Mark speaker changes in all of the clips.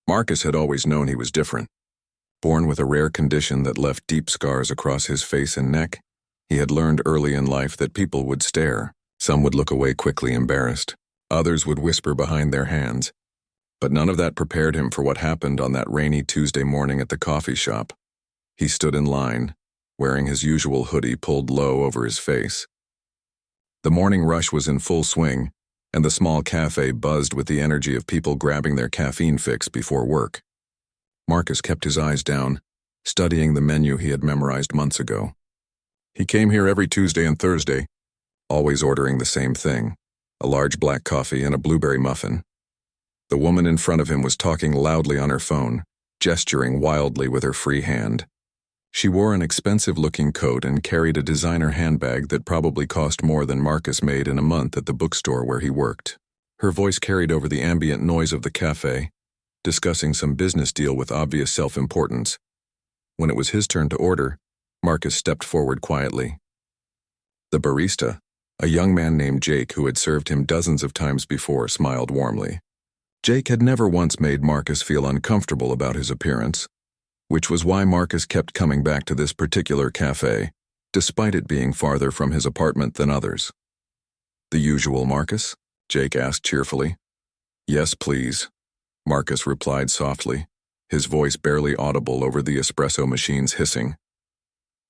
Speaker 1: Marcus had always known he was different. Born with a rare condition that left deep scars across his face and neck, he had learned early in life that people would stare. Some would look away quickly embarrassed. Others would whisper behind their hands. But none of that prepared him for what happened on that rainy Tuesday morning at the coffee shop. He stood in line, wearing his usual hoodie pulled low over his face. The morning rush was in full swing, and the small cafe buzzed with the energy of people grabbing their caffeine fix before work. Marcus kept his eyes down, studying the menu he had memorized months ago. He came here every Tuesday and Thursday, always ordering the same thing, a large black coffee and a blueberry muffin. The woman in front of him was talking loudly on her phone, gesturing wildly with her free hand. She wore an expensive-looking coat and carried a designer handbag that probably cost more than Marcus made in a month at the bookstore where he worked. Her voice carried over the ambient noise of the cafe, discussing some business deal with obvious self-importance. When it was his turn to order, Marcus stepped forward quietly. The barista, a young man named Jake who had served him dozens of times before, smiled warmly. Jake had never once made Marcus feel uncomfortable about his appearance, which was why Marcus kept coming back to this particular cafe, despite it being farther from his apartment than others. "The usual, Marcus?" Jake asked cheerfully. "Yes, please," Marcus replied softly, his voice barely audible over the espresso machine's hissing.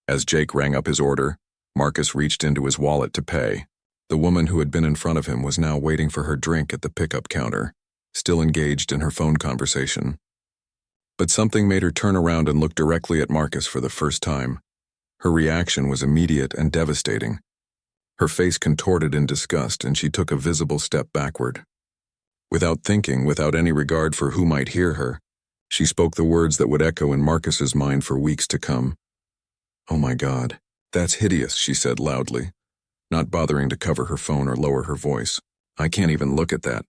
Speaker 1: As Jake rang up his order, Marcus reached into his wallet to pay. The woman who had been in front of him was now waiting for her drink at the pickup counter, still engaged in her phone conversation. But something made her turn around and look directly at Marcus for the first time. Her reaction was immediate and devastating. Her face contorted in disgust, and she took a visible step backward. Without thinking, without any regard for who might hear her, she spoke the words that would echo in Marcus's mind for weeks to come. "Oh my God, that's hideous," she said loudly, not bothering to cover her phone or lower her voice. "I can't even look at that.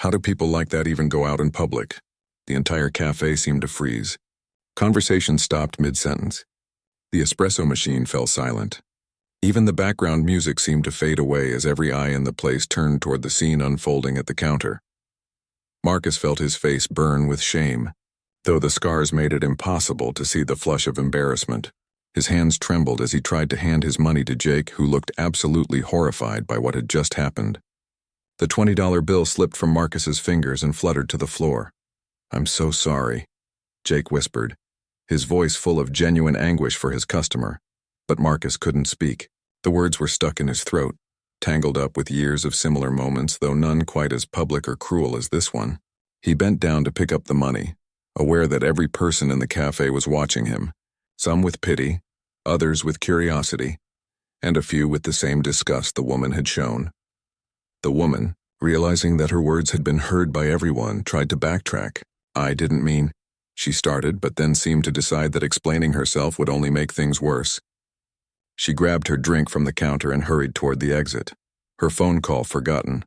Speaker 1: How do people like that even go out in public?" The entire cafe seemed to freeze. Conversation stopped mid-sentence. The espresso machine fell silent. Even the background music seemed to fade away as every eye in the place turned toward the scene unfolding at the counter. Marcus felt his face burn with shame, though the scars made it impossible to see the flush of embarrassment. His hands trembled as he tried to hand his money to Jake, who looked absolutely horrified by what had just happened. The $20 bill slipped from Marcus's fingers and fluttered to the floor. "I'm so sorry," Jake whispered, his voice full of genuine anguish for his customer. But Marcus couldn't speak. The words were stuck in his throat, tangled up with years of similar moments, though none quite as public or cruel as this one. He bent down to pick up the money, aware that every person in the cafe was watching him, some with pity, others with curiosity, and a few with the same disgust the woman had shown. The woman, realizing that her words had been heard by everyone, tried to backtrack. "I didn't mean," she started, but then seemed to decide that explaining herself would only make things worse. She grabbed her drink from the counter and hurried toward the exit, her phone call forgotten.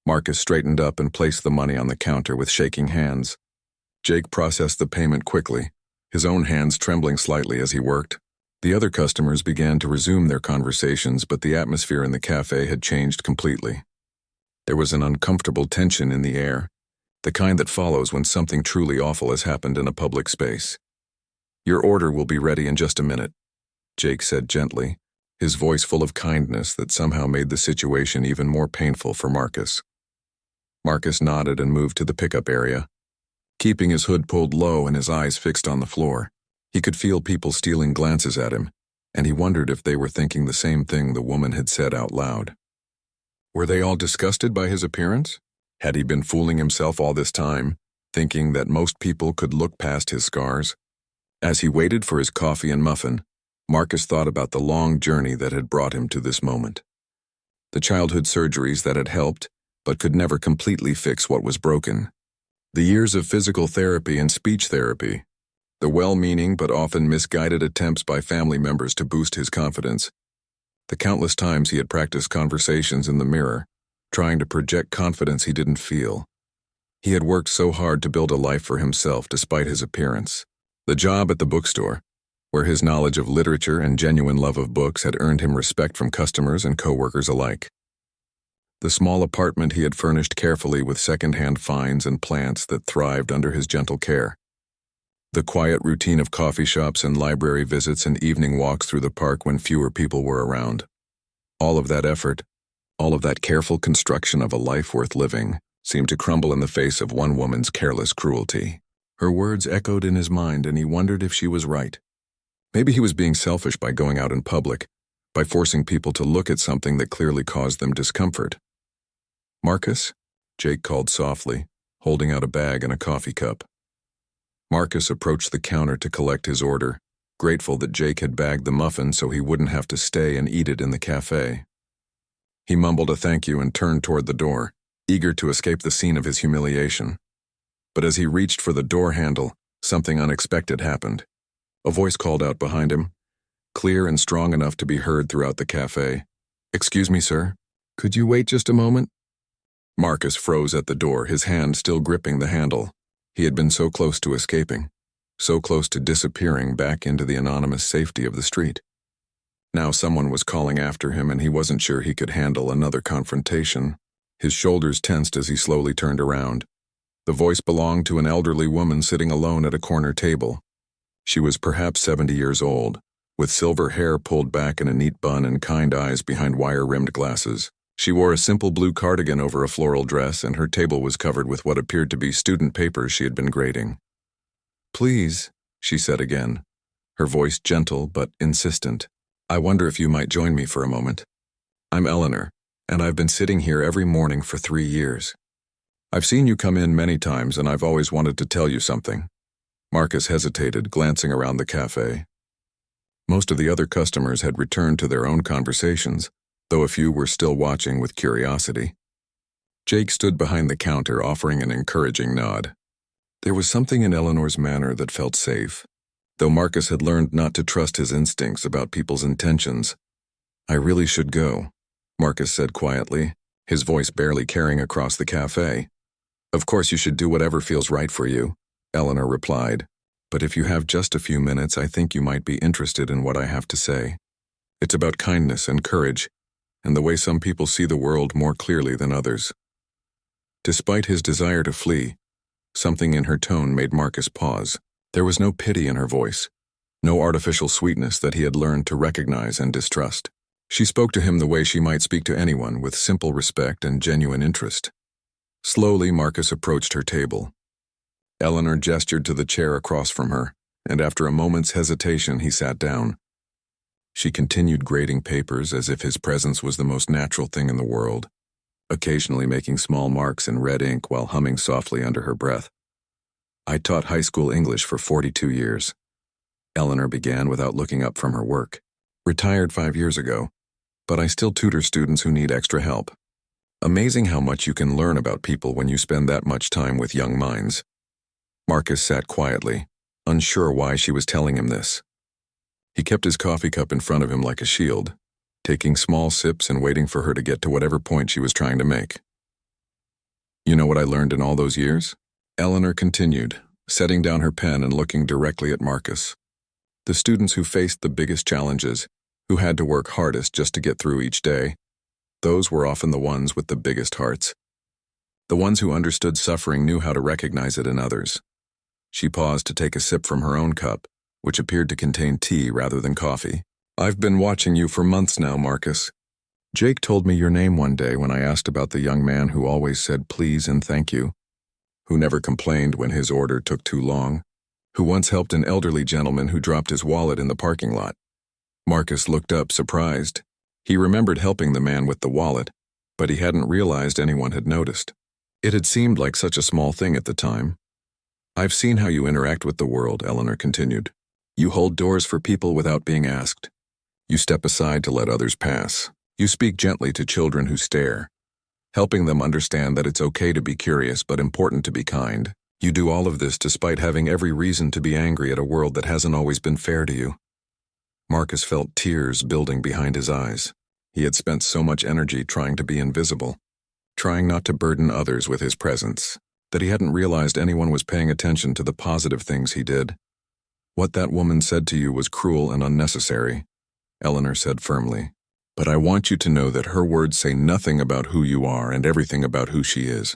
Speaker 1: Marcus straightened up and placed the money on the counter with shaking hands. Jake processed the payment quickly, his own hands trembling slightly as he worked. The other customers began to resume their conversations, but the atmosphere in the cafe had changed completely. There was an uncomfortable tension in the air, the kind that follows when something truly awful has happened in a public space. "Your order will be ready in just a minute," Jake said gently, his voice full of kindness that somehow made the situation even more painful for Marcus. Marcus nodded and moved to the pickup area, keeping his hood pulled low and his eyes fixed on the floor. He could feel people stealing glances at him, and he wondered if they were thinking the same thing the woman had said out loud. Were they all disgusted by his appearance? Had he been fooling himself all this time, thinking that most people could look past his scars? As he waited for his coffee and muffin, Marcus thought about the long journey that had brought him to this moment. The childhood surgeries that had helped, but could never completely fix what was broken. The years of physical therapy and speech therapy. The well-meaning but often misguided attempts by family members to boost his confidence. The countless times he had practiced conversations in the mirror, trying to project confidence he didn't feel. He had worked so hard to build a life for himself despite his appearance. The job at the bookstore, where his knowledge of literature and genuine love of books had earned him respect from customers and coworkers alike. The small apartment he had furnished carefully with second-hand finds and plants that thrived under his gentle care. The quiet routine of coffee shops and library visits and evening walks through the park when fewer people were around. All of that effort, all of that careful construction of a life worth living, seemed to crumble in the face of one woman's careless cruelty. Her words echoed in his mind, and he wondered if she was right. Maybe he was being selfish by going out in public, by forcing people to look at something that clearly caused them discomfort. "Marcus?" Jake called softly, holding out a bag and a coffee cup. Marcus approached the counter to collect his order, grateful that Jake had bagged the muffin so he wouldn't have to stay and eat it in the cafe. He mumbled a thank you and turned toward the door, eager to escape the scene of his humiliation. But as he reached for the door handle, something unexpected happened. A voice called out behind him, clear and strong enough to be heard throughout the cafe. "Excuse me, sir. Could you wait just a moment?" Marcus froze at the door, his hand still gripping the handle. He had been so close to escaping, so close to disappearing back into the anonymous safety of the street. Now someone was calling after him, and he wasn't sure he could handle another confrontation. His shoulders tensed as he slowly turned around. The voice belonged to an elderly woman sitting alone at a corner table. She was perhaps 70 years old, with silver hair pulled back in a neat bun and kind eyes behind wire-rimmed glasses. She wore a simple blue cardigan over a floral dress, and her table was covered with what appeared to be student papers she had been grading. "Please," she said again, her voice gentle but insistent. "I wonder if you might join me for a moment. I'm Eleanor, and I've been sitting here every morning for 3 years. I've seen you come in many times, and I've always wanted to tell you something." Marcus hesitated, glancing around the cafe. Most of the other customers had returned to their own conversations, though a few were still watching with curiosity. Jake stood behind the counter, offering an encouraging nod. There was something in Eleanor's manner that felt safe, though Marcus had learned not to trust his instincts about people's intentions. "I really should go," Marcus said quietly, his voice barely carrying across the cafe. "Of course you should do whatever feels right for you," Eleanor replied. "But if you have just a few minutes, I think you might be interested in what I have to say. It's about kindness and courage, and the way some people see the world more clearly than others." Despite his desire to flee, something in her tone made Marcus pause. There was no pity in her voice, no artificial sweetness that he had learned to recognize and distrust. She spoke to him the way she might speak to anyone, with simple respect and genuine interest. Slowly, Marcus approached her table. Eleanor gestured to the chair across from her, and after a moment's hesitation, he sat down. She continued grading papers as if his presence was the most natural thing in the world, occasionally making small marks in red ink while humming softly under her breath. "I taught high school English for 42 years. Eleanor began without looking up from her work. "Retired 5 years ago, but I still tutor students who need extra help. Amazing how much you can learn about people when you spend that much time with young minds." Marcus sat quietly, unsure why she was telling him this. He kept his coffee cup in front of him like a shield, taking small sips and waiting for her to get to whatever point she was trying to make. "You know what I learned in all those years?" Eleanor continued, setting down her pen and looking directly at Marcus. The students who faced the biggest challenges, who had to work hardest just to get through each day, those were often the ones with the biggest hearts. The ones who understood suffering knew how to recognize it in others. She paused to take a sip from her own cup, which appeared to contain tea rather than coffee. "I've been watching you for months now, Marcus. Jake told me your name one day when I asked about the young man who always said please and thank you, who never complained when his order took too long, who once helped an elderly gentleman who dropped his wallet in the parking lot." Marcus looked up, surprised. He remembered helping the man with the wallet, but he hadn't realized anyone had noticed. It had seemed like such a small thing at the time. "I've seen how you interact with the world," Eleanor continued. "You hold doors for people without being asked. You step aside to let others pass. You speak gently to children who stare, helping them understand that it's okay to be curious but important to be kind. You do all of this despite having every reason to be angry at a world that hasn't always been fair to you." Marcus felt tears building behind his eyes. He had spent so much energy trying to be invisible, trying not to burden others with his presence, that he hadn't realized anyone was paying attention to the positive things he did. "What that woman said to you was cruel and unnecessary," Eleanor said firmly. But I want you to know that her words say nothing about who you are and everything about who she is.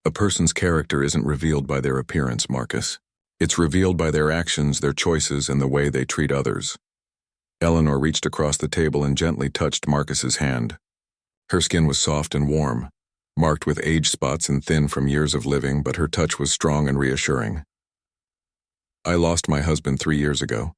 Speaker 1: A person's character isn't revealed by their appearance, Marcus. It's revealed by their actions, their choices, and the way they treat others. Eleanor reached across the table and gently touched Marcus's hand. Her skin was soft and warm, marked with age spots and thin from years of living, but her touch was strong and reassuring. I lost my husband 3 years ago,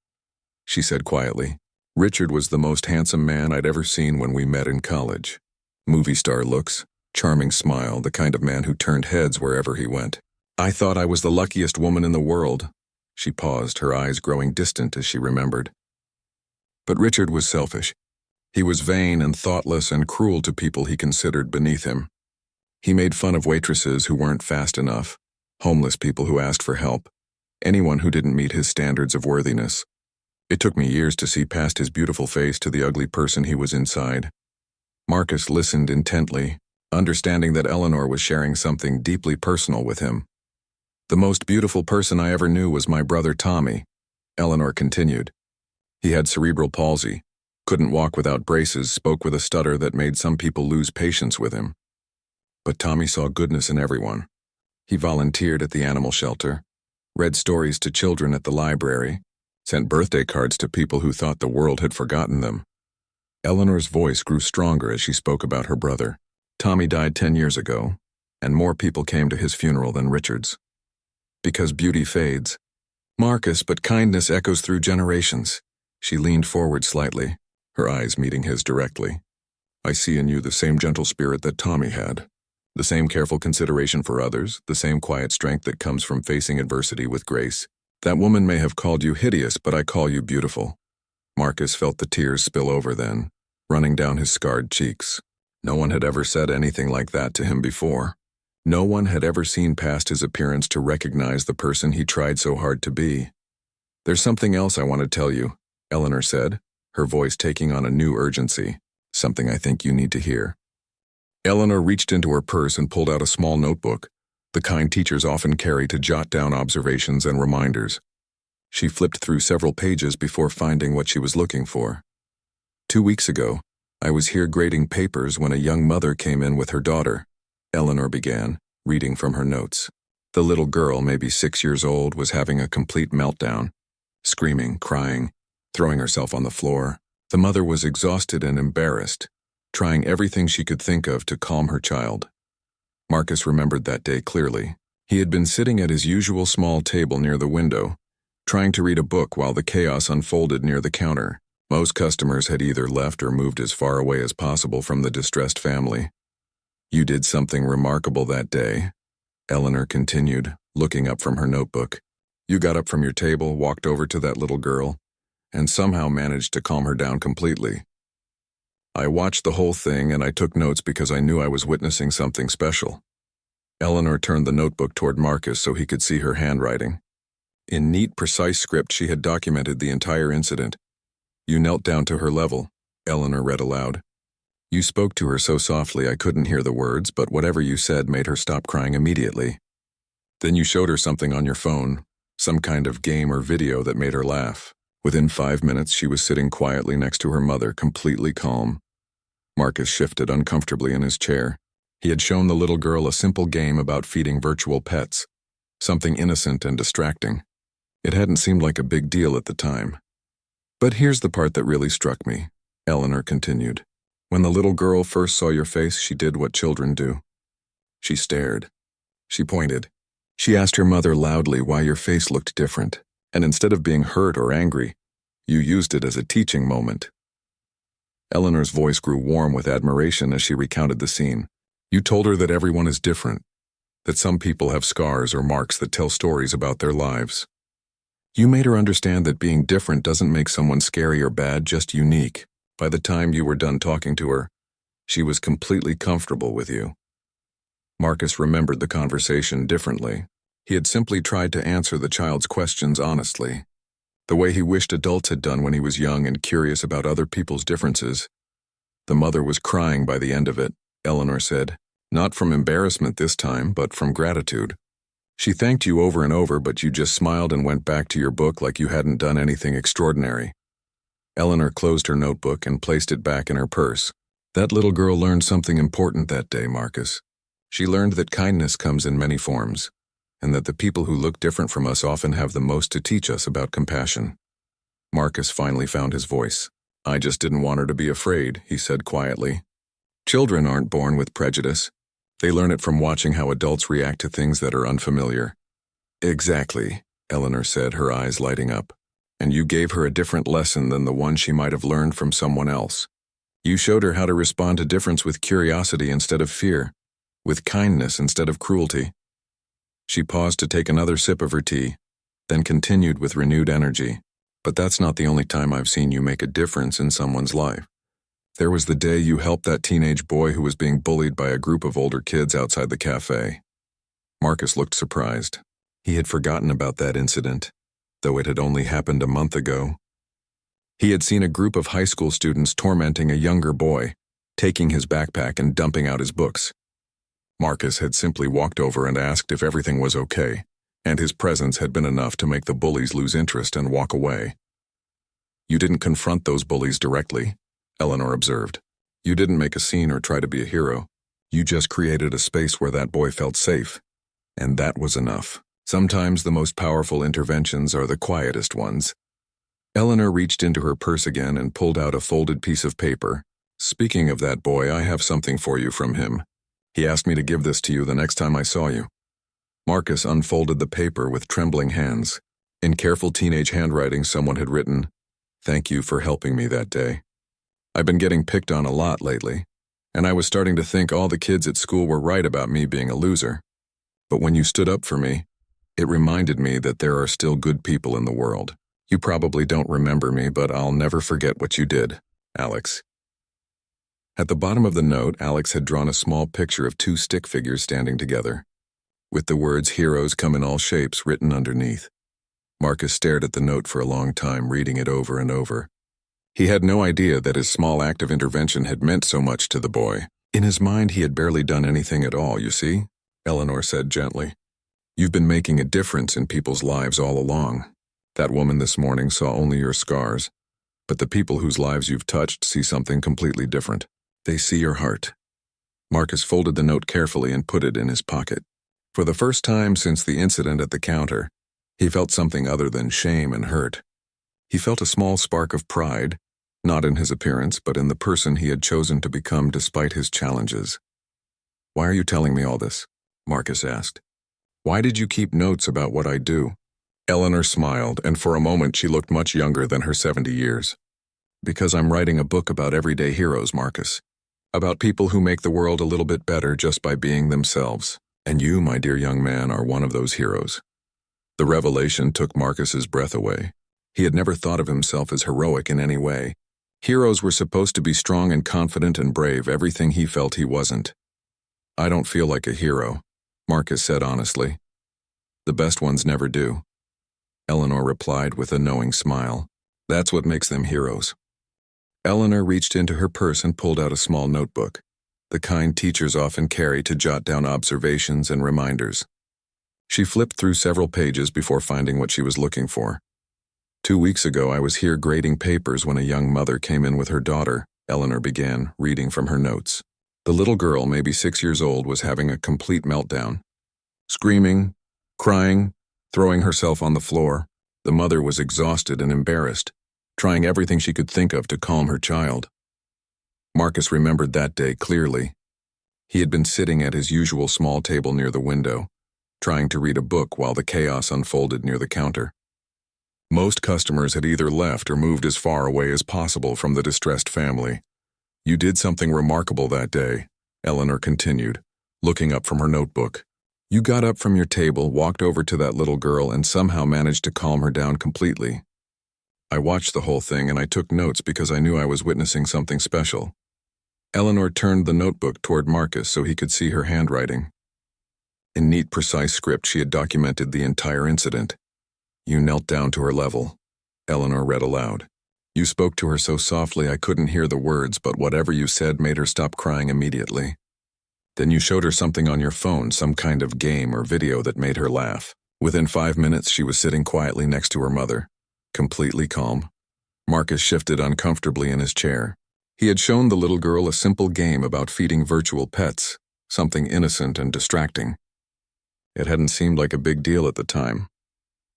Speaker 1: she said quietly. Richard was the most handsome man I'd ever seen when we met in college. Movie star looks, charming smile, the kind of man who turned heads wherever he went. I thought I was the luckiest woman in the world. She paused, her eyes growing distant as she remembered. But Richard was selfish. He was vain and thoughtless and cruel to people he considered beneath him. He made fun of waitresses who weren't fast enough, homeless people who asked for help, anyone who didn't meet his standards of worthiness. It took me years to see past his beautiful face to the ugly person he was inside. Marcus listened intently, understanding that Eleanor was sharing something deeply personal with him. The most beautiful person I ever knew was my brother Tommy, Eleanor continued. He had cerebral palsy, couldn't walk without braces, spoke with a stutter that made some people lose patience with him. But Tommy saw goodness in everyone. He volunteered at the animal shelter, read stories to children at the library, sent birthday cards to people who thought the world had forgotten them. Eleanor's voice grew stronger as she spoke about her brother. Tommy died 10 years ago, and more people came to his funeral than Richard's. Because beauty fades. Marcus, but kindness echoes through generations. She leaned forward slightly, her eyes meeting his directly. I see in you the same gentle spirit that Tommy had. The same careful consideration for others, the same quiet strength that comes from facing adversity with grace. That woman may have called you hideous, but I call you beautiful. Marcus felt the tears spill over then, running down his scarred cheeks. No one had ever said anything like that to him before. No one had ever seen past his appearance to recognize the person he tried so hard to be. There's something else I want to tell you, Eleanor said, her voice taking on a new urgency. Something I think you need to hear. Eleanor reached into her purse and pulled out a small notebook, the kind teachers often carry to jot down observations and reminders. She flipped through several pages before finding what she was looking for. 2 weeks ago, I was here grading papers when a young mother came in with her daughter. Eleanor began, reading from her notes. The little girl, maybe 6 years old, was having a complete meltdown, screaming, crying, throwing herself on the floor. The mother was exhausted and embarrassed, trying everything she could think of to calm her child. Marcus remembered that day clearly. He had been sitting at his usual small table near the window, trying to read a book while the chaos unfolded near the counter. Most customers had either left or moved as far away as possible from the distressed family. You did something remarkable that day, Eleanor continued, looking up from her notebook. You got up from your table, walked over to that little girl, and somehow managed to calm her down completely. I watched the whole thing and I took notes because I knew I was witnessing something special. Eleanor turned the notebook toward Marcus so he could see her handwriting. In neat, precise script, she had documented the entire incident. You knelt down to her level, Eleanor read aloud. You spoke to her so softly I couldn't hear the words, but whatever you said made her stop crying immediately. Then you showed her something on your phone, some kind of game or video that made her laugh. Within 5 minutes, she was sitting quietly next to her mother, completely calm. Marcus shifted uncomfortably in his chair. He had shown the little girl a simple game about feeding virtual pets, something innocent and distracting. It hadn't seemed like a big deal at the time. But here's the part that really struck me, Eleanor continued. When the little girl first saw your face, she did what children do. She stared. She pointed. She asked her mother loudly why your face looked different. And instead of being hurt or angry, you used it as a teaching moment. Eleanor's voice grew warm with admiration as she recounted the scene. You told her that everyone is different, that some people have scars or marks that tell stories about their lives. You made her understand that being different doesn't make someone scary or bad, just unique. By the time you were done talking to her, she was completely comfortable with you. Marcus remembered the conversation differently. He had simply tried to answer the child's questions honestly, the way he wished adults had done when he was young and curious about other people's differences. The mother was crying by the end of it, Eleanor said, not from embarrassment this time, but from gratitude. She thanked you over and over, but you just smiled and went back to your book like you hadn't done anything extraordinary. Eleanor closed her notebook and placed it back in her purse. That little girl learned something important that day, Marcus. She learned that kindness comes in many forms, and that the people who look different from us often have the most to teach us about compassion. Marcus finally found his voice. I just didn't want her to be afraid, he said quietly. Children aren't born with prejudice. They learn it from watching how adults react to things that are unfamiliar. Exactly, Eleanor said, her eyes lighting up. And you gave her a different lesson than the one she might have learned from someone else. You showed her how to respond to difference with curiosity instead of fear, with kindness instead of cruelty. She paused to take another sip of her tea, then continued with renewed energy. But that's not the only time I've seen you make a difference in someone's life. There was the day you helped that teenage boy who was being bullied by a group of older kids outside the cafe. Marcus looked surprised. He had forgotten about that incident, though it had only happened a month ago. He had seen a group of high school students tormenting a younger boy, taking his backpack and dumping out his books. Marcus had simply walked over and asked if everything was okay, and his presence had been enough to make the bullies lose interest and walk away. You didn't confront those bullies directly, Eleanor observed. You didn't make a scene or try to be a hero. You just created a space where that boy felt safe. And that was enough. Sometimes the most powerful interventions are the quietest ones. Eleanor reached into her purse again and pulled out a folded piece of paper. Speaking of that boy, I have something for you from him. He asked me to give this to you the next time I saw you. Marcus unfolded the paper with trembling hands. In careful teenage handwriting, someone had written, "Thank you for helping me that day. I've been getting picked on a lot lately, and I was starting to think all the kids at school were right about me being a loser. But when you stood up for me, it reminded me that there are still good people in the world. You probably don't remember me, but I'll never forget what you did, Alex." At the bottom of the note, Alex had drawn a small picture of two stick figures standing together, with the words "Heroes come in all shapes" written underneath. Marcus stared at the note for a long time, reading it over and over. He had no idea that his small act of intervention had meant so much to the boy. In his mind, he had barely done anything at all, you see, Eleanor said gently. You've been making a difference in people's lives all along. That woman this morning saw only your scars, but the people whose lives you've touched see something completely different. They see your heart. Marcus folded the note carefully and put it in his pocket. For the first time since the incident at the counter, he felt something other than shame and hurt. He felt a small spark of pride, not in his appearance, but in the person he had chosen to become despite his challenges. Why are you telling me all this? Marcus asked. Why did you keep notes about what I do? Eleanor smiled, and for a moment she looked much younger than her 70 years. Because I'm writing a book about everyday heroes, Marcus. About people who make the world a little bit better just by being themselves. And you, my dear young man, are one of those heroes. The revelation took Marcus's breath away. He had never thought of himself as heroic in any way. Heroes were supposed to be strong and confident and brave, everything he felt he wasn't. I don't feel like a hero, Marcus said honestly. The best ones never do. Eleanor replied with a knowing smile. That's what makes them heroes. Eleanor reached into her purse and pulled out a small notebook, the kind teachers often carry to jot down observations and reminders. She flipped through several pages before finding what she was looking for. 2 weeks ago, I was here grading papers when a young mother came in with her daughter, Eleanor began, reading from her notes. The little girl, maybe 6 years old, was having a complete meltdown. Screaming, crying, throwing herself on the floor. The mother was exhausted and embarrassed, trying everything she could think of to calm her child. Marcus remembered that day clearly. He had been sitting at his usual small table near the window, trying to read a book while the chaos unfolded near the counter. Most customers had either left or moved as far away as possible from the distressed family. You did something remarkable that day, Eleanor continued, looking up from her notebook. You got up from your table, walked over to that little girl, and somehow managed to calm her down completely. I watched the whole thing and I took notes because I knew I was witnessing something special. Eleanor turned the notebook toward Marcus so he could see her handwriting. In neat, precise script, she had documented the entire incident. You knelt down to her level, Eleanor read aloud. You spoke to her so softly I couldn't hear the words, but whatever you said made her stop crying immediately. Then you showed her something on your phone, some kind of game or video that made her laugh. Within 5 minutes, she was sitting quietly next to her mother, completely calm. Marcus shifted uncomfortably in his chair. He had shown the little girl a simple game about feeding virtual pets, something innocent and distracting. It hadn't seemed like a big deal at the time.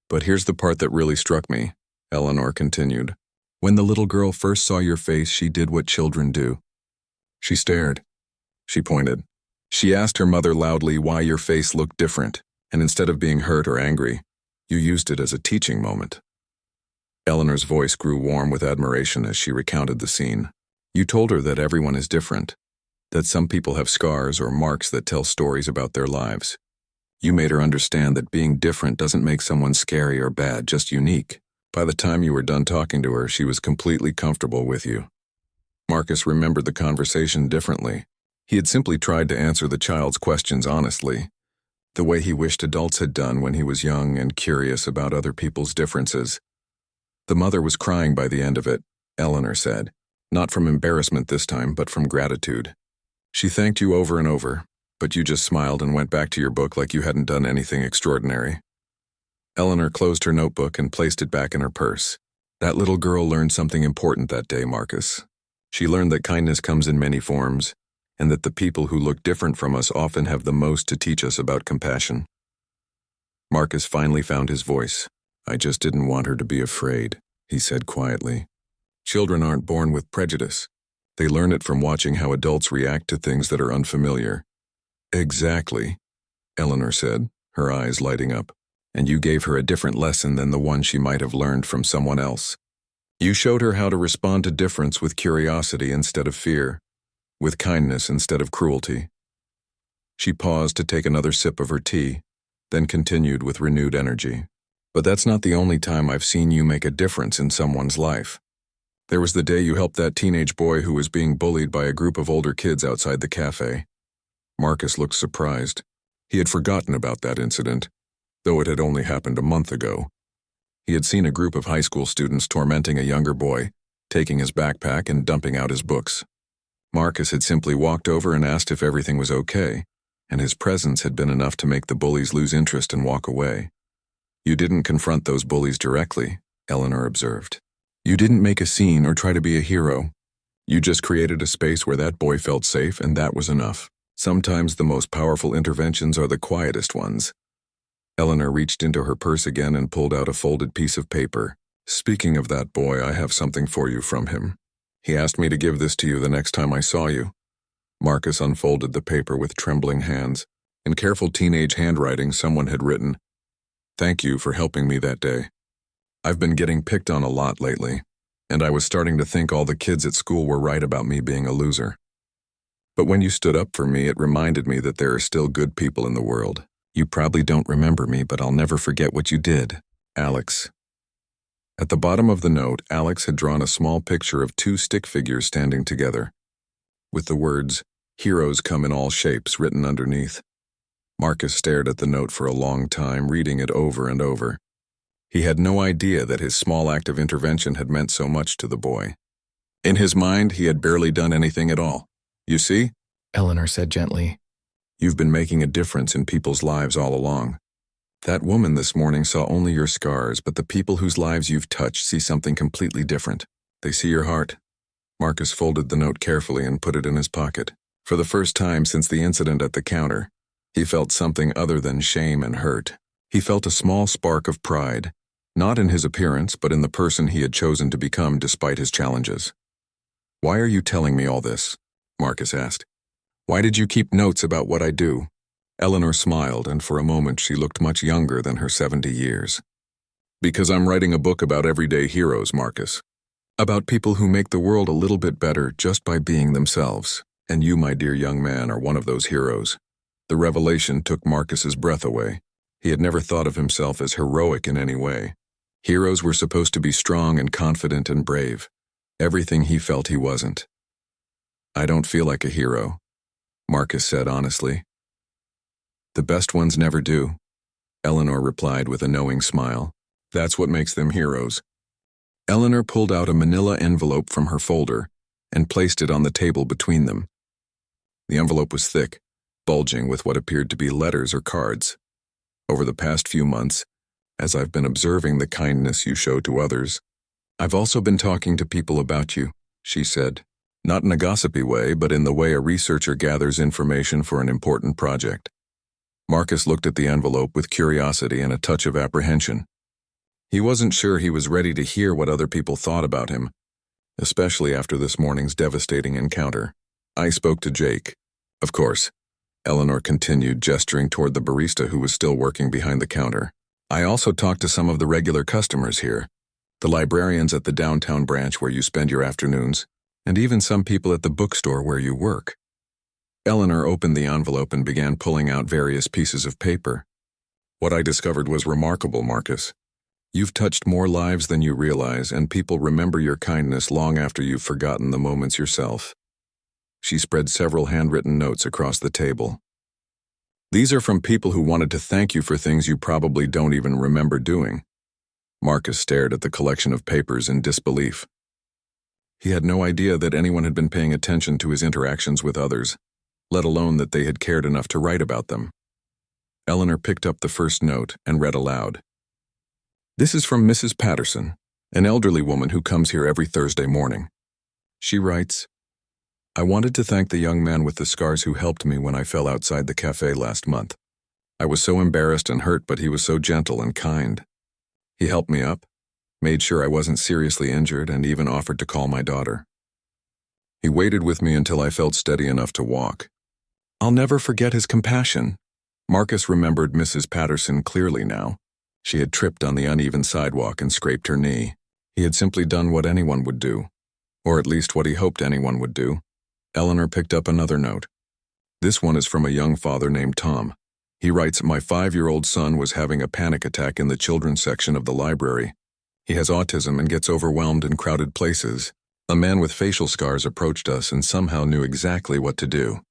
Speaker 1: But here's the part that really struck me, Eleanor continued. When the little girl first saw your face, she did what children do. She stared. She pointed. She asked her mother loudly why your face looked different, and instead of being hurt or angry, you used it as a teaching moment. Eleanor's voice grew warm with admiration as she recounted the scene. You told her that everyone is different, that some people have scars or marks that tell stories about their lives. You made her understand that being different doesn't make someone scary or bad, just unique. By the time you were done talking to her, she was completely comfortable with you. Marcus remembered the conversation differently. He had simply tried to answer the child's questions honestly, the way he wished adults had done when he was young and curious about other people's differences. The mother was crying by the end of it, Eleanor said, not from embarrassment this time, but from gratitude. She thanked you over and over, but you just smiled and went back to your book like you hadn't done anything extraordinary. Eleanor closed her notebook and placed it back in her purse. That little girl learned something important that day, Marcus. She learned that kindness comes in many forms, and that the people who look different from us often have the most to teach us about compassion. Marcus finally found his voice. I just didn't want her to be afraid, he said quietly. Children aren't born with prejudice. They learn it from watching how adults react to things that are unfamiliar. Exactly, Eleanor said, her eyes lighting up. And you gave her a different lesson than the one she might have learned from someone else. You showed her how to respond to difference with curiosity instead of fear, with kindness instead of cruelty. She paused to take another sip of her tea, then continued with renewed energy. But that's not the only time I've seen you make a difference in someone's life. There was the day you helped that teenage boy who was being bullied by a group of older kids outside the cafe. Marcus looked surprised. He had forgotten about that incident, though it had only happened a month ago. He had seen a group of high school students tormenting a younger boy, taking his backpack and dumping out his books. Marcus had simply walked over and asked if everything was okay, and his presence had been enough to make the bullies lose interest and walk away. You didn't confront those bullies directly, Eleanor observed. You didn't make a scene or try to be a hero. You just created a space where that boy felt safe, and that was enough. Sometimes the most powerful interventions are the quietest ones. Eleanor reached into her purse again and pulled out a folded piece of paper. Speaking of that boy, I have something for you from him. He asked me to give this to you the next time I saw you. Marcus unfolded the paper with trembling hands. In careful teenage handwriting, someone had written, "Thank you for helping me that day. I've been getting picked on a lot lately, and I was starting to think all the kids at school were right about me being a loser. But when you stood up for me, it reminded me that there are still good people in the world. You probably don't remember me, but I'll never forget what you did, Alex." At the bottom of the note, Alex had drawn a small picture of two stick figures standing together, with the words, "Heroes come in all shapes," written underneath. Marcus stared at the note for a long time, reading it over and over. He had no idea that his small act of intervention had meant so much to the boy. In his mind, he had barely done anything at all. You see,
Speaker 2: Eleanor said gently,
Speaker 1: you've been making a difference in people's lives all along. That woman this morning saw only your scars, but the people whose lives you've touched see something completely different. They see your heart. Marcus folded the note carefully and put it in his pocket. For the first time since the incident at the counter, he felt something other than shame and hurt. He felt a small spark of pride, not in his appearance, but in the person he had chosen to become despite his challenges. "Why are you telling me all this?" Marcus asked. "Why did you keep notes about what I do?" Eleanor smiled, and for a moment she looked much younger than her 70 years. "Because I'm writing a book about everyday heroes, Marcus. About people who make the world a little bit better just by being themselves. And you, my dear young man, are one of those heroes." The revelation took Marcus's breath away. He had never thought of himself as heroic in any way. Heroes were supposed to be strong and confident and brave. Everything he felt he wasn't. "I don't feel like a hero," Marcus said honestly. "The best ones never do," Eleanor replied with a knowing smile. "That's what makes them heroes." Eleanor pulled out a manila envelope from her folder and placed it on the table between them. The envelope was thick, bulging with what appeared to be letters or cards. "Over the past few months, as I've been observing the kindness you show to others, "I've also been talking to people about you," she said. Not in a gossipy way, but in the way a researcher gathers information for an important project. Marcus looked at the envelope with curiosity and a touch of apprehension. He wasn't sure he was ready to hear what other people thought about him, especially after this morning's devastating encounter. "I spoke to Jake." "Of course," Eleanor continued, gesturing toward the barista who was still working behind the counter. "I also talked to some of the regular customers here, the librarians at the downtown branch where you spend your afternoons, and even some people at the bookstore where you work." Eleanor opened the envelope and began pulling out various pieces of paper. "What I discovered was remarkable, Marcus. You've touched more lives than you realize, and people remember your kindness long after you've forgotten the moments yourself." She spread several handwritten notes across the table. "These are from people who wanted to thank you for things you probably don't even remember doing." Marcus stared at the collection of papers in disbelief. He had no idea that anyone had been paying attention to his interactions with others, let alone that they had cared enough to write about them. Eleanor picked up the first note and read aloud. "This is from Mrs. Patterson, an elderly woman who comes here every Thursday morning. She writes, 'I wanted to thank the young man with the scars who helped me when I fell outside the cafe last month. I was so embarrassed and hurt, but he was so gentle and kind. He helped me up, made sure I wasn't seriously injured, and even offered to call my daughter. He waited with me until I felt steady enough to walk. I'll never forget his compassion." Marcus remembered Mrs. Patterson clearly now. She had tripped on the uneven sidewalk and scraped her knee. He had simply done what anyone would do, or at least what he hoped anyone would do. Eleanor picked up another note. This one is from a young father named Tom. He writes, "My 5-year-old son was having a panic attack in the children's section of the library. He has autism and gets overwhelmed in crowded places. A man with facial scars approached us and somehow knew exactly what to do.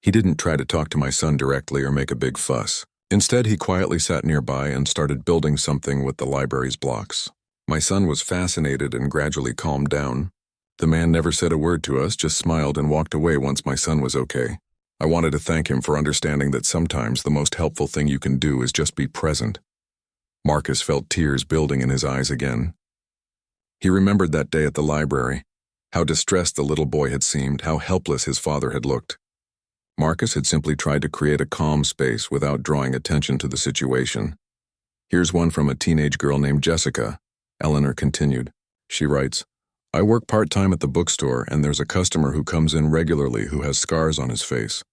Speaker 1: He didn't try to talk to my son directly or make a big fuss. Instead, he quietly sat nearby and started building something with the library's blocks. My son was fascinated and gradually calmed down. The man never said a word to us, just smiled and walked away once my son was okay. I wanted to thank him for understanding that sometimes the most helpful thing you can do is just be present." Marcus felt tears building in his eyes again. He remembered that day at the library, how distressed the little boy had seemed, how helpless his father had looked. Marcus had simply tried to create a calm space without drawing attention to the situation. "Here's one from a teenage girl named Jessica," Eleanor continued. She writes, "I work part-time at the bookstore, and there's a customer who comes in regularly who has scars on his face.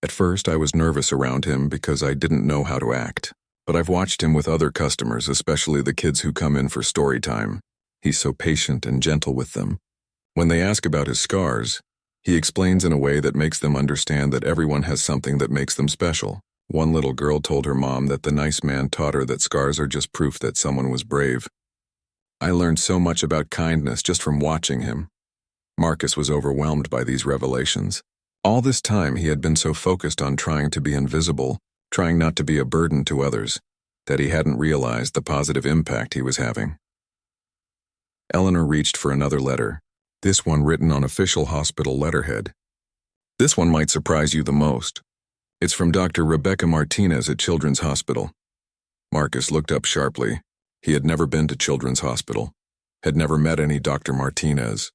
Speaker 1: At first, I was nervous around him because I didn't know how to act, but I've watched him with other customers, especially the kids who come in for story time. He's so patient and gentle with them. When they ask about his scars, he explains in a way that makes them understand that everyone has something that makes them special. One little girl told her mom that the nice man taught her that scars are just proof that someone was brave. I learned so much about kindness just from watching him." Marcus was overwhelmed by these revelations. All this time he had been so focused on trying to be invisible, trying not to be a burden to others, that he hadn't realized the positive impact he was having. Eleanor reached for another letter, this one written on official hospital letterhead. "This one might surprise you the most. It's from Dr. Rebecca Martinez at Children's Hospital." Marcus looked up sharply. He had never been to Children's Hospital, had never met any Dr. Martinez.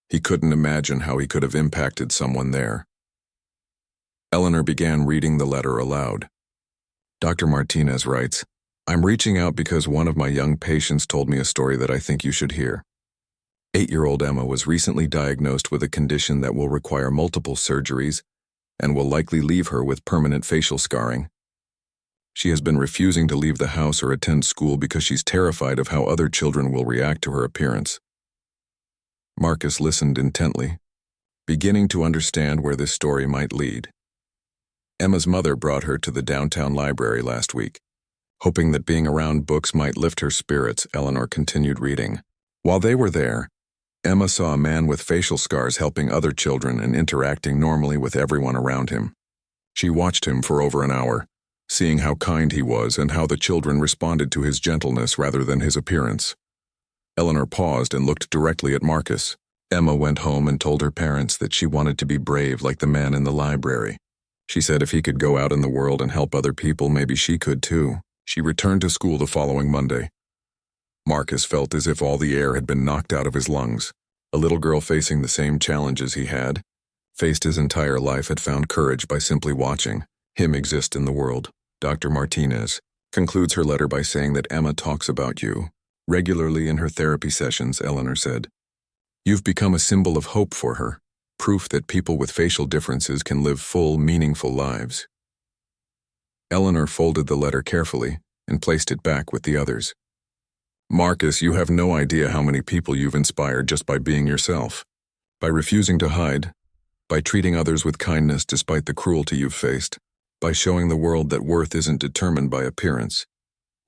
Speaker 1: He couldn't imagine how he could have impacted someone there. Eleanor began reading the letter aloud. Dr. Martinez writes, "I'm reaching out because one of my young patients told me a story that I think you should hear. 8-year-old Emma was recently diagnosed with a condition that will require multiple surgeries and will likely leave her with permanent facial scarring. She has been refusing to leave the house or attend school because she's terrified of how other children will react to her appearance." Marcus listened intently, beginning to understand where this story might lead. Emma's mother brought her to the downtown library last week. Hoping that being around books might lift her spirits, Eleanor continued reading. While they were there, Emma saw a man with facial scars helping other children and interacting normally with everyone around him. She watched him for over an hour, seeing how kind he was and how the children responded to his gentleness rather than his appearance. Eleanor paused and looked directly at Marcus. Emma went home and told her parents that she wanted to be brave like the man in the library. She said if he could go out in the world and help other people, maybe she could too. She returned to school the following Monday. Marcus felt as if all the air had been knocked out of his lungs. A little girl facing the same challenges he had, faced his entire life, had found courage by simply watching him exist in the world. Dr. Martinez concludes her letter by saying that Emma talks about you regularly in her therapy sessions, Eleanor said. You've become a symbol of hope for her, proof that people with facial differences can live full, meaningful lives. Eleanor folded the letter carefully and placed it back with the others. Marcus, you have no idea how many people you've inspired just by being yourself, by refusing to hide, by treating others with kindness despite the cruelty you've faced, by showing the world that worth isn't determined by appearance.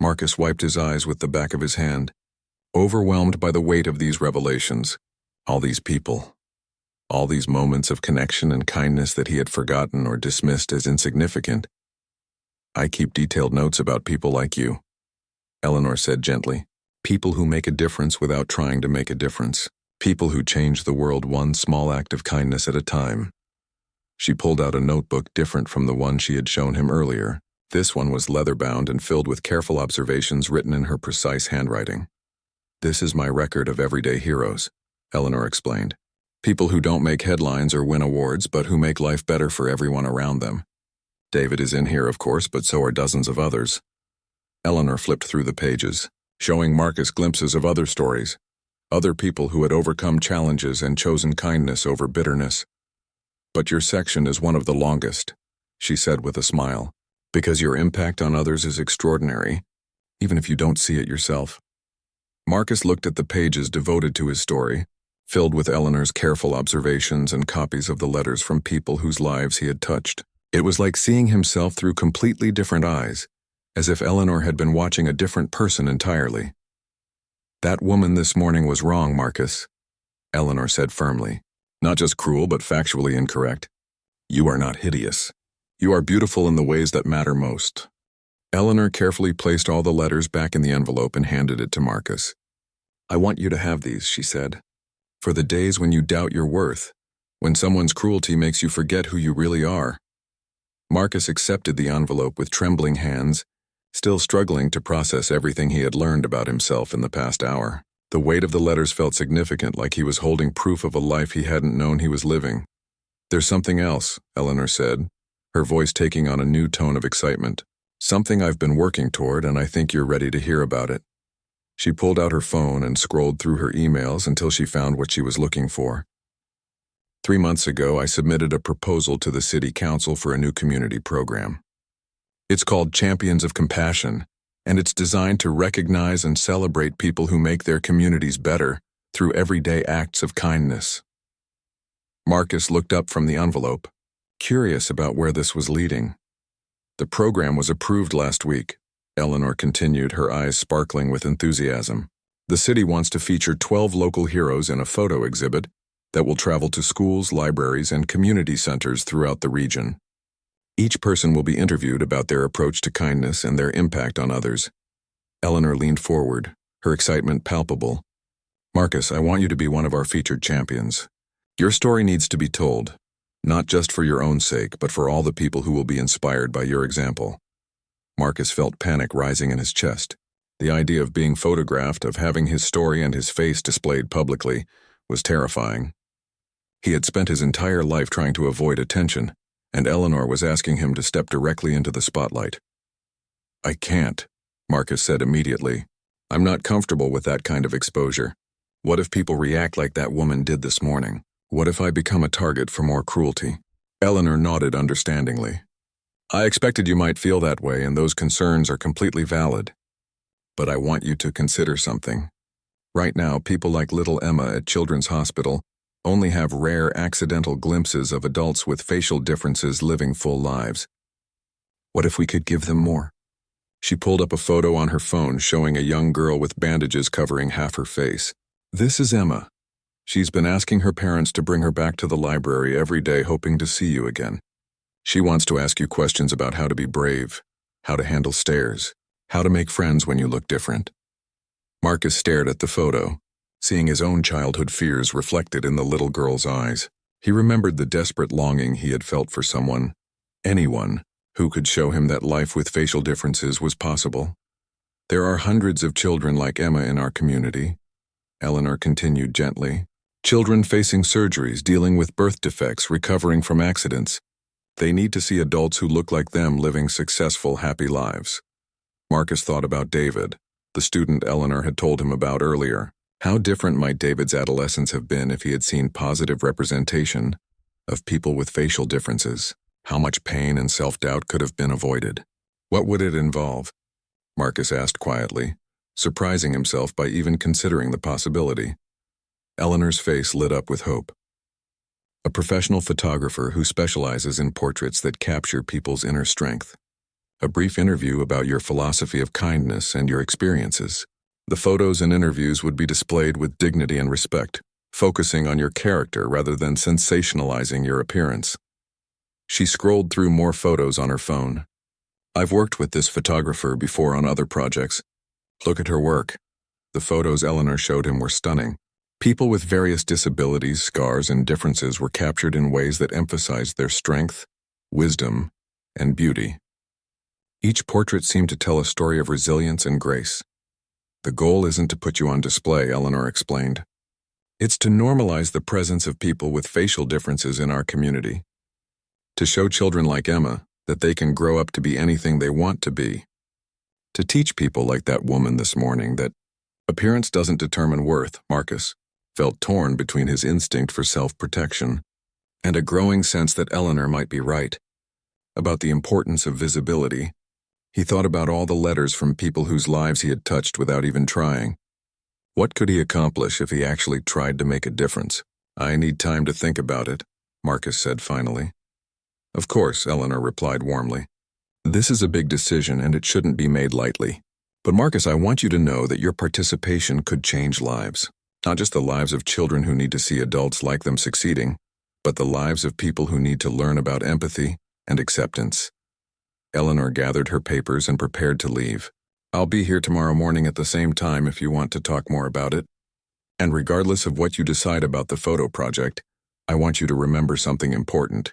Speaker 1: Marcus wiped his eyes with the back of his hand, overwhelmed by the weight of these revelations, all these people, all these moments of connection and kindness that he had forgotten or dismissed as insignificant. I keep detailed notes about people like you, Eleanor said gently. People who make a difference without trying to make a difference. People who change the world one small act of kindness at a time. She pulled out a notebook different from the one she had shown him earlier. This one was leather-bound and filled with careful observations written in her precise handwriting. This is my record of everyday heroes, Eleanor explained. People who don't make headlines or win awards, but who make life better for everyone around them. David is in here, of course, but so are dozens of others. Eleanor flipped through the pages, showing Marcus glimpses of other stories, other people who had overcome challenges and chosen kindness over bitterness. But your section is one of the longest, she said with a smile, because your impact on others is extraordinary, even if you don't see it yourself. Marcus looked at the pages devoted to his story, filled with Eleanor's careful observations and copies of the letters from people whose lives he had touched. It was like seeing himself through completely different eyes, as if Eleanor had been watching a different person entirely. That woman this morning was wrong, Marcus, Eleanor said firmly. Not just cruel, but factually incorrect. You are not hideous. You are beautiful in the ways that matter most. Eleanor carefully placed all the letters back in the envelope and handed it to Marcus. I want you to have these, she said, for the days when you doubt your worth, when someone's cruelty makes you forget who you really are. Marcus accepted the envelope with trembling hands, still struggling to process everything he had learned about himself in the past hour. The weight of the letters felt significant, like he was holding proof of a life he hadn't known he was living. There's something else, Eleanor said, her voice taking on a new tone of excitement. Something I've been working toward, and I think you're ready to hear about it. She pulled out her phone and scrolled through her emails until she found what she was looking for. 3 months ago, I submitted a proposal to the city council for a new community program. It's called Champions of Compassion, and it's designed to recognize and celebrate people who make their communities better through everyday acts of kindness. Marcus looked up from the envelope, curious about where this was leading. The program was approved last week, Eleanor continued, her eyes sparkling with enthusiasm. The city wants to feature 12 local heroes in a photo exhibit that will travel to schools, libraries, and community centers throughout the region. Each person will be interviewed about their approach to kindness and their impact on others. Eleanor leaned forward, her excitement palpable. Marcus, I want you to be one of our featured champions. Your story needs to be told, not just for your own sake, but for all the people who will be inspired by your example. Marcus felt panic rising in his chest. The idea of being photographed, of having his story and his face displayed publicly, was terrifying. He had spent his entire life trying to avoid attention, and Eleanor was asking him to step directly into the spotlight. I can't, Marcus said immediately. I'm not comfortable with that kind of exposure. What if people react like that woman did this morning? What if I become a target for more cruelty? Eleanor nodded understandingly. I expected you might feel that way, and those concerns are completely valid. But I want you to consider something. Right now, people like little Emma at Children's Hospital only have rare accidental glimpses of adults with facial differences living full lives. What if we could give them more? She pulled up a photo on her phone showing a young girl with bandages covering half her face. This is Emma. She's been asking her parents to bring her back to the library every day, hoping to see you again. She wants to ask you questions about how to be brave, how to handle stares, how to make friends when you look different. Marcus stared at the photo, seeing his own childhood fears reflected in the little girl's eyes. He remembered the desperate longing he had felt for someone, anyone, who could show him that life with facial differences was possible. There are hundreds of children like Emma in our community, Eleanor continued gently. Children facing surgeries, dealing with birth defects, recovering from accidents. They need to see adults who look like them living successful, happy lives. Marcus thought about David, the student Eleanor had told him about earlier. How different might David's adolescence have been if he had seen positive representation of people with facial differences? How much pain and self-doubt could have been avoided? What would it involve? Marcus asked quietly, surprising himself by even considering the possibility. Eleanor's face lit up with hope. A professional photographer who specializes in portraits that capture people's inner strength. A brief interview about your philosophy of kindness and your experiences. The photos and interviews would be displayed with dignity and respect, focusing on your character rather than sensationalizing your appearance. She scrolled through more photos on her phone. I've worked with this photographer before on other projects. Look at her work. The photos Eleanor showed him were stunning. People with various disabilities, scars, and differences were captured in ways that emphasized their strength, wisdom, and beauty. Each portrait seemed to tell a story of resilience and grace. The goal isn't to put you on display, Eleanor explained. It's to normalize the presence of people with facial differences in our community. To show children like Emma that they can grow up to be anything they want to be. To teach people like that woman this morning that appearance doesn't determine worth. Marcus felt torn between his instinct for self-protection and a growing sense that Eleanor might be right about the importance of visibility. He thought about all the letters from people whose lives he had touched without even trying. What could he accomplish if he actually tried to make a difference? I need time to think about it, Marcus said finally. Of course, Eleanor replied warmly. This is a big decision and it shouldn't be made lightly. But Marcus, I want you to know that your participation could change lives. Not just the lives of children who need to see adults like them succeeding, but the lives of people who need to learn about empathy and acceptance. Eleanor gathered her papers and prepared to leave. I'll be here tomorrow morning at the same time if you want to talk more about it. And regardless of what you decide about the photo project, I want you to remember something important.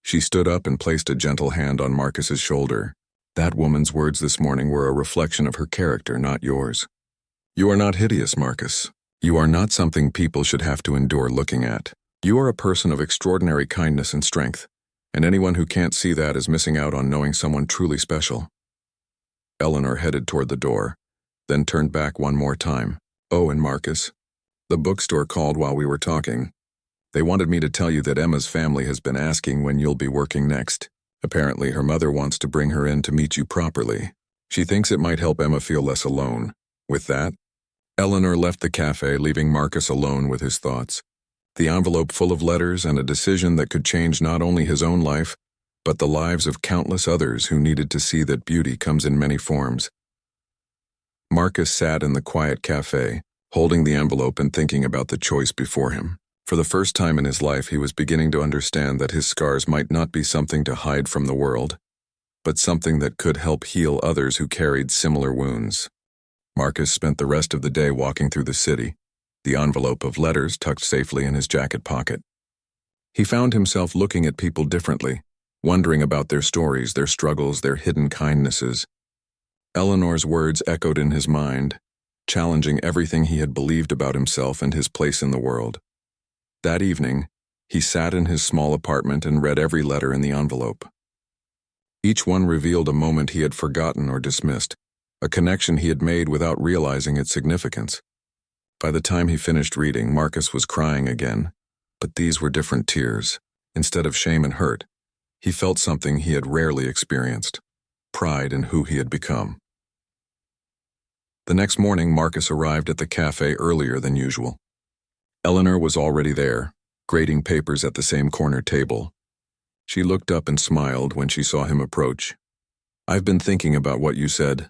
Speaker 1: She stood up and placed a gentle hand on Marcus's shoulder. That woman's words this morning were a reflection of her character, not yours. You are not hideous, Marcus. You are not something people should have to endure looking at. You are a person of extraordinary kindness and strength, and anyone who can't see that is missing out on knowing someone truly special. Eleanor headed toward the door, then turned back one more time. Oh, and Marcus. The bookstore called while we were talking. They wanted me to tell you that Emma's family has been asking when you'll be working next. Apparently, her mother wants to bring her in to meet you properly. She thinks it might help Emma feel less alone. With that, Eleanor left the cafe, leaving Marcus alone with his thoughts. The envelope full of letters and a decision that could change not only his own life, but the lives of countless others who needed to see that beauty comes in many forms. Marcus sat in the quiet cafe, holding the envelope and thinking about the choice before him. For the first time in his life, he was beginning to understand that his scars might not be something to hide from the world, but something that could help heal others who carried similar wounds. Marcus spent the rest of the day walking through the city, the envelope of letters tucked safely in his jacket pocket. He found himself looking at people differently, wondering about their stories, their struggles, their hidden kindnesses. Eleanor's words echoed in his mind, challenging everything he had believed about himself and his place in the world. That evening, he sat in his small apartment and read every letter in the envelope. Each one revealed a moment he had forgotten or dismissed, a connection he had made without realizing its significance. By the time he finished reading, Marcus was crying again, but these were different tears. Instead of shame and hurt, he felt something he had rarely experienced, pride in who he had become. The next morning, Marcus arrived at the cafe earlier than usual. Eleanor was already there, grading papers at the same corner table. She looked up and smiled when she saw him approach. I've been thinking about what you said,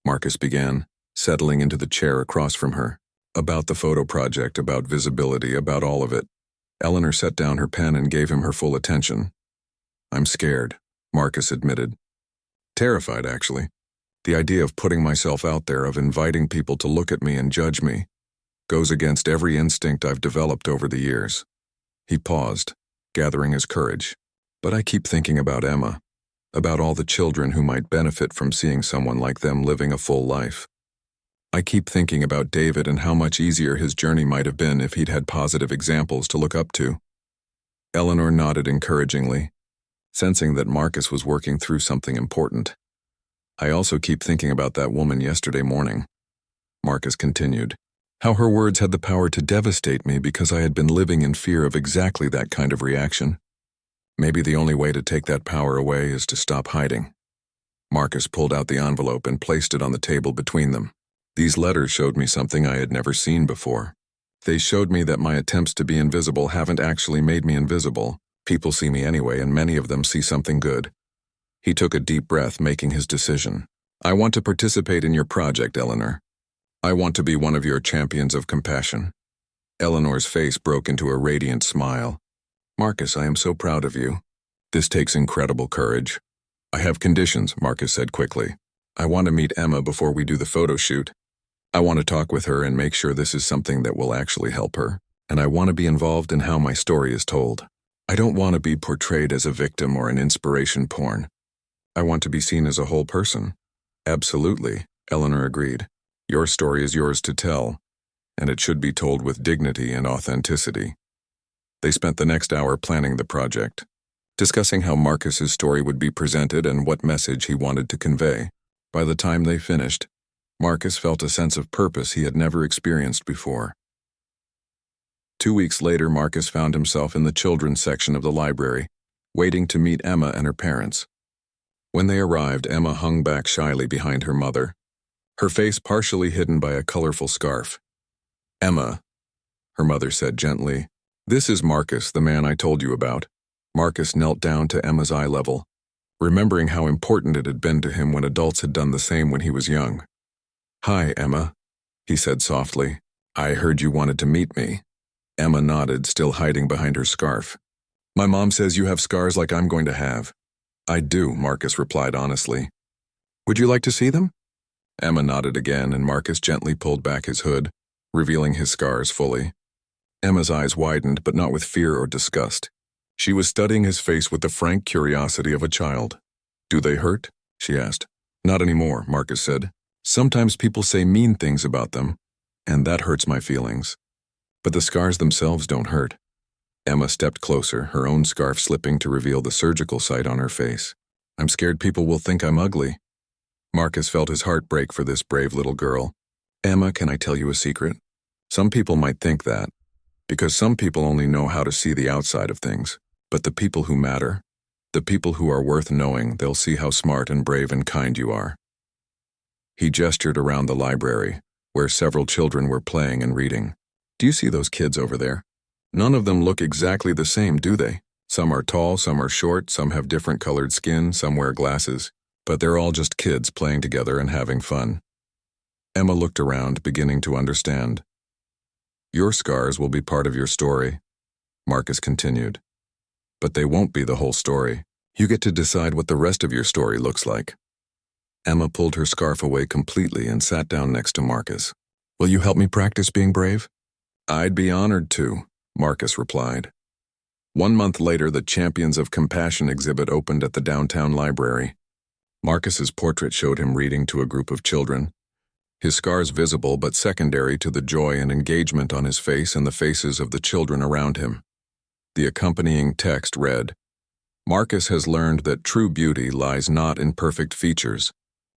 Speaker 1: Marcus began, settling into the chair across from her. About the photo project, about visibility, about all of it. Eleanor set down her pen and gave him her full attention. I'm scared, Marcus admitted. Terrified, actually. The idea of putting myself out there, of inviting people to look at me and judge me, goes against every instinct I've developed over the years. He paused, gathering his courage. But I keep thinking about Emma, about all the children who might benefit from seeing someone like them living a full life. I keep thinking about David and how much easier his journey might have been if he'd had positive examples to look up to. Eleanor nodded encouragingly, sensing that Marcus was working through something important. I also keep thinking about that woman yesterday morning, Marcus continued. How her words had the power to devastate me because I had been living in fear of exactly that kind of reaction. Maybe the only way to take that power away is to stop hiding. Marcus pulled out the envelope and placed it on the table between them. These letters showed me something I had never seen before. They showed me that my attempts to be invisible haven't actually made me invisible. People see me anyway, and many of them see something good. He took a deep breath, making his decision. I want to participate in your project, Eleanor. I want to be one of your champions of compassion. Eleanor's face broke into a radiant smile. Marcus, I am so proud of you. This takes incredible courage. I have conditions, Marcus said quickly. I want to meet Emma before we do the photo shoot. I want to talk with her and make sure this is something that will actually help her. And I want to be involved in how my story is told. I don't want to be portrayed as a victim or an inspiration porn. I want to be seen as a whole person. Absolutely, Eleanor agreed. Your story is yours to tell, and it should be told with dignity and authenticity. They spent the next hour planning the project, discussing how Marcus's story would be presented and what message he wanted to convey. By the time they finished, Marcus felt a sense of purpose he had never experienced before. 2 weeks later, Marcus found himself in the children's section of the library, waiting to meet Emma and her parents. When they arrived, Emma hung back shyly behind her mother, her face partially hidden by a colorful scarf. Emma, her mother said gently, this is Marcus, the man I told you about. Marcus knelt down to Emma's eye level, remembering how important it had been to him when adults had done the same when he was young. Hi, Emma, he said softly. I heard you wanted to meet me. Emma nodded, still hiding behind her scarf. My mom says you have scars like I'm going to have. I do, Marcus replied honestly. Would you like to see them? Emma nodded again, and Marcus gently pulled back his hood, revealing his scars fully. Emma's eyes widened, but not with fear or disgust. She was studying his face with the frank curiosity of a child. Do they hurt? She asked. Not anymore, Marcus said. Sometimes people say mean things about them, and that hurts my feelings. But the scars themselves don't hurt. Emma stepped closer, her own scarf slipping to reveal the surgical site on her face. I'm scared people will think I'm ugly. Marcus felt his heart break for this brave little girl. Emma, can I tell you a secret? Some people might think that, because some people only know how to see the outside of things. But the people who matter, the people who are worth knowing, they'll see how smart and brave and kind you are. He gestured around the library, where several children were playing and reading. Do you see those kids over there? None of them look exactly the same, do they? Some are tall, some are short, some have different colored skin, some wear glasses. But they're all just kids playing together and having fun. Emma looked around, beginning to understand. Your scars will be part of your story, Marcus continued. But they won't be the whole story. You get to decide what the rest of your story looks like. Emma pulled her scarf away completely and sat down next to Marcus. Will you help me practice being brave? I'd be honored to, Marcus replied. 1 month later, the Champions of Compassion exhibit opened at the downtown library. Marcus's portrait showed him reading to a group of children, his scars visible but secondary to the joy and engagement on his face and the faces of the children around him. The accompanying text read, Marcus has learned that true beauty lies not in perfect features,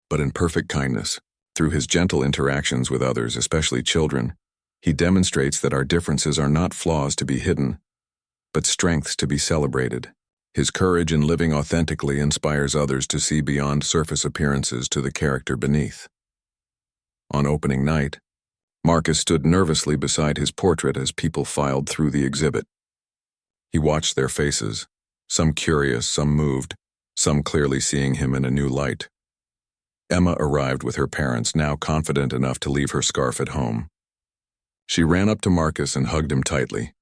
Speaker 1: but in perfect kindness. Through his gentle interactions with others, especially children, he demonstrates that our differences are not flaws to be hidden, but strengths to be celebrated. His courage in living authentically inspires others to see beyond surface appearances to the character beneath. On opening night, Marcus stood nervously beside his portrait as people filed through the exhibit. He watched their faces, some curious, some moved, some clearly seeing him in a new light. Emma arrived with her parents, now confident enough to leave her scarf at home. She ran up to Marcus and hugged him tightly.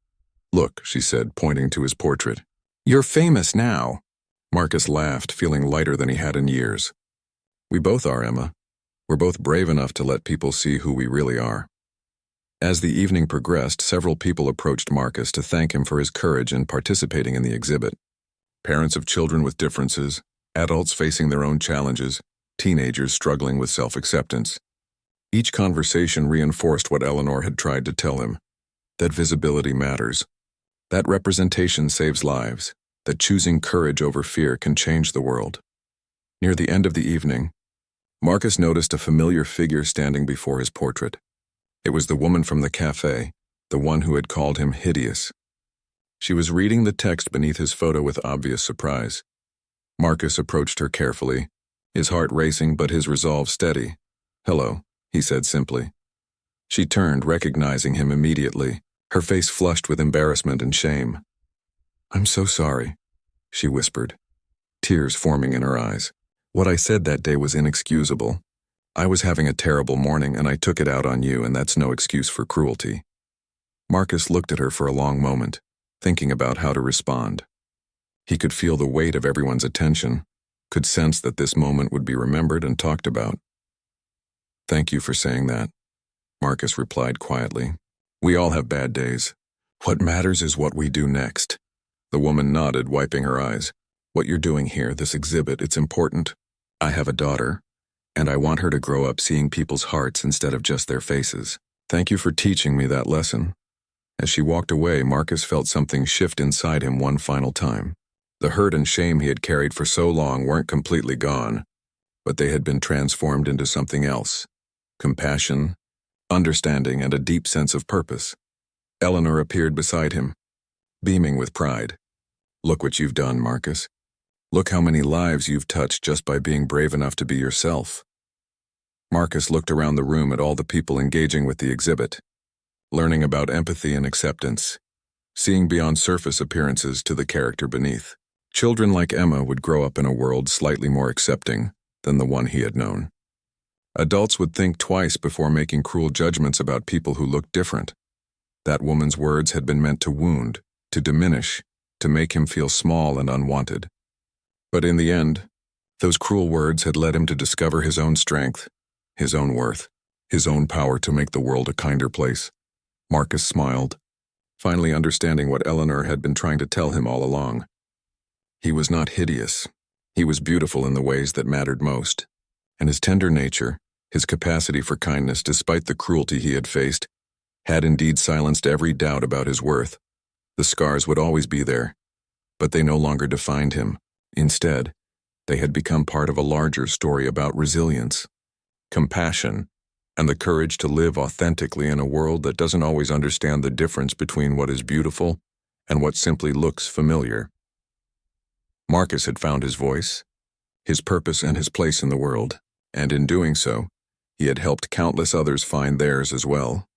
Speaker 1: Look, she said, pointing to his portrait. You're famous now. Marcus laughed, feeling lighter than he had in years. We both are, Emma. We're both brave enough to let people see who we really are. As the evening progressed, several people approached Marcus to thank him for his courage in participating in the exhibit. Parents of children with differences, adults facing their own challenges, teenagers struggling with self-acceptance. Each conversation reinforced what Eleanor had tried to tell him, that visibility matters, that representation saves lives, that choosing courage over fear can change the world. Near the end of the evening, Marcus noticed a familiar figure standing before his portrait. It was the woman from the cafe, the one who had called him hideous. She was reading the text beneath his photo with obvious surprise. Marcus approached her carefully, his heart racing but his resolve steady. "Hello," he said simply. She turned, recognizing him immediately, her face flushed with embarrassment and shame. "I'm so sorry," she whispered, tears forming in her eyes. "What I said that day was inexcusable. I was having a terrible morning and I took it out on you, and that's no excuse for cruelty." Marcus looked at her for a long moment, thinking about how to respond. He could feel the weight of everyone's attention, could sense that this moment would be remembered and talked about. "Thank you for saying that," Marcus replied quietly. "We all have bad days. What matters is what we do next." The woman nodded, wiping her eyes. "What you're doing here, this exhibit, it's important. I have a daughter, and I want her to grow up seeing people's hearts instead of just their faces. Thank you for teaching me that lesson." As she walked away, Marcus felt something shift inside him one final time. The hurt and shame he had carried for so long weren't completely gone, but they had been transformed into something else: compassion, understanding, and a deep sense of purpose. Eleanor appeared beside him, beaming with pride. "Look what you've done, Marcus. Look how many lives you've touched just by being brave enough to be yourself." Marcus looked around the room at all the people engaging with the exhibit, learning about empathy and acceptance, seeing beyond surface appearances to the character beneath. Children like Emma would grow up in a world slightly more accepting than the one he had known. Adults would think twice before making cruel judgments about people who looked different. That woman's words had been meant to wound, to diminish, to make him feel small and unwanted. But in the end, those cruel words had led him to discover his own strength, his own worth, his own power to make the world a kinder place. Marcus smiled, finally understanding what Eleanor had been trying to tell him all along. He was not hideous. He was beautiful in the ways that mattered most, and his tender nature, his capacity for kindness despite the cruelty he had faced, had indeed silenced every doubt about his worth. The scars would always be there, but they no longer defined him. Instead, they had become part of a larger story about resilience, compassion, and the courage to live authentically in a world that doesn't always understand the difference between what is beautiful and what simply looks familiar. Marcus had found his voice, his purpose, and his place in the world, and in doing so, he had helped countless others find theirs as well.